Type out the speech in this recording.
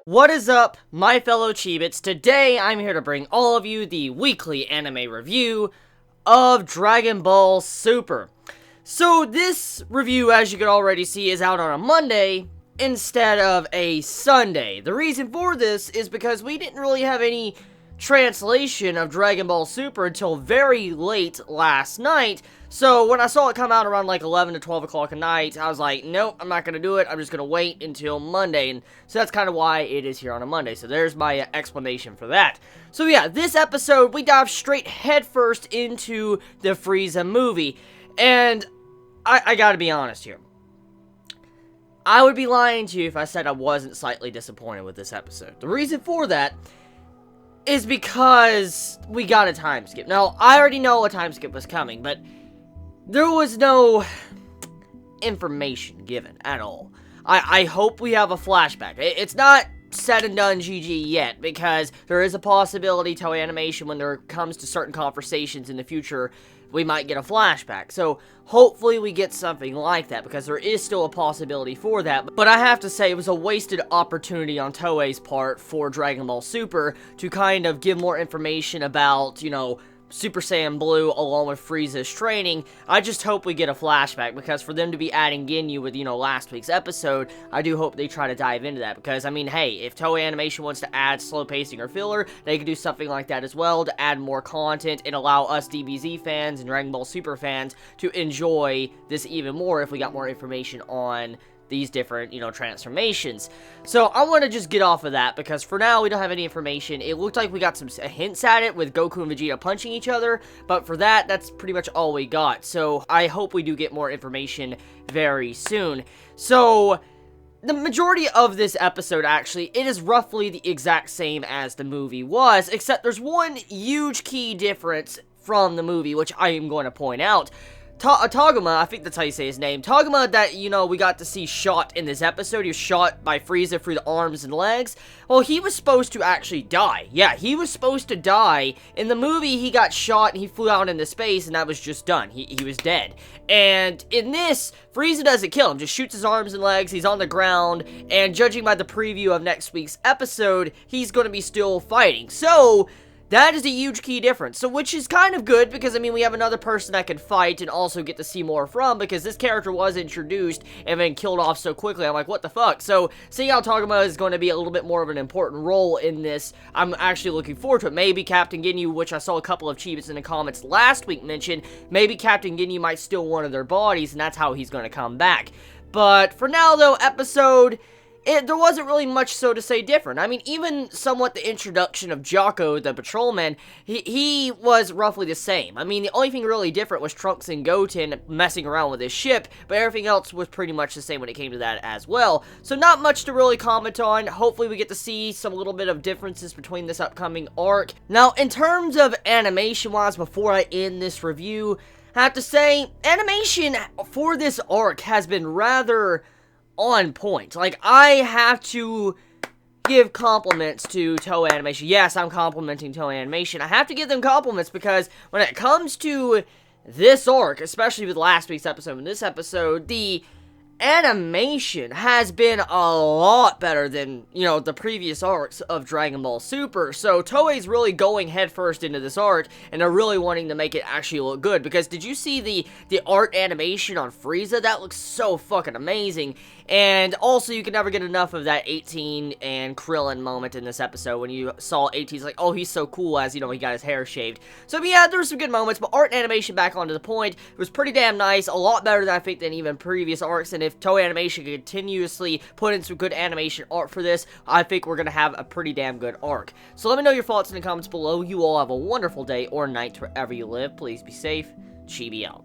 What is up, my fellow Chibits? Today, I'm here to bring all of you the weekly anime review of Dragon Ball Super. So, this review, as you can already see, is out on a Monday instead of a Sunday. The reason for this is because we didn't really have any translation of Dragon Ball Super until very late last night. So when I saw it come out around like 11 to 12 o'clock at night, I was like, nope, I'm not going to do it. I'm just going to wait until Monday. And so that's kind of why it is here on a Monday. So there's my explanation for that. So yeah, this episode, we dive straight headfirst into the Frieza movie. And I gotta be honest here. I would be lying to you if I said I wasn't slightly disappointed with this episode. The reason for that is because we got a time skip. Now, I already know a time skip was coming, but there was no information given at all. I hope we have a flashback. It's not said and done GG yet, because there is a possibility Toei Animation, when there comes to certain conversations in the future, we might get a flashback. So, hopefully we get something like that, because there is still a possibility for that. But I have to say, it was a wasted opportunity on Toei's part for Dragon Ball Super to kind of give more information about, you know, Super Saiyan Blue along with Frieza's training. I just hope we get a flashback, because for them to be adding Ginyu with, you know, last week's episode, I do hope they try to dive into that, because, I mean, hey, if Toei Animation wants to add slow pacing or filler, they could do something like that as well to add more content and allow us DBZ fans and Dragon Ball Super fans to enjoy this even more if we got more information on these different, you know, transformations. So, I want to just get off of that, because for now, we don't have any information. It looked like we got some hints at it with Goku and Vegeta punching each other, but for that, that's pretty much all we got. So, I hope we do get more information very soon. So, the majority of this episode, actually, it is roughly the exact same as the movie was, except there's one huge key difference from the movie, which I am going to point out. Toguma, I think that's how you say his name, Toguma that, you know, we got to see shot in this episode. He was shot by Frieza through the arms and legs. Well, he was supposed to actually die. Yeah, he was supposed to die. In the movie, he got shot and he flew out into space, and that was just done. He was dead. And in this, Frieza doesn't kill him, just shoots his arms and legs, he's on the ground, and judging by the preview of next week's episode, he's going to be still fighting. So, that is a huge key difference, so which is kind of good, because, I mean, we have another person that can fight and also get to see more from, because this character was introduced and then killed off so quickly. I'm like, what the fuck? So, seeing how Toguma is going to be a little bit more of an important role in this, I'm actually looking forward to it. Maybe Captain Ginyu, which I saw a couple of Chibits in the comments last week mention, maybe Captain Ginyu might steal one of their bodies, and that's how he's going to come back. But, for now, though, there wasn't really much so to say different. I mean, even somewhat the introduction of Jocko, the patrolman, he was roughly the same. I mean, the only thing really different was Trunks and Goten messing around with his ship, but everything else was pretty much the same when it came to that as well. So not much to really comment on. Hopefully we get to see some little bit of differences between this upcoming arc. Now, in terms of animation-wise, before I end this review, I have to say, animation for this arc has been rather on point. Like, I have to give compliments to Toei Animation. Yes, I'm complimenting Toei Animation. I have to give them compliments, because when it comes to this arc, especially with last week's episode and this episode, the animation has been a lot better than, you know, the previous arcs of Dragon Ball Super. So Toei's really going headfirst into this arc, and they're really wanting to make it actually look good, because did you see the art animation on Frieza? That looks so fucking amazing. And also, you can never get enough of that 18 and Krillin moment in this episode when you saw 18's like, oh, he's so cool, as, you know, he got his hair shaved. So yeah, there were some good moments, but art and animation, back onto the point, it was pretty damn nice, a lot better than I think than even previous arcs. And if Toei Animation could continuously put in some good animation art for this, I think we're gonna have a pretty damn good arc. So let me know your thoughts in the comments below. You all have a wonderful day or night wherever you live. Please be safe. Chibi out.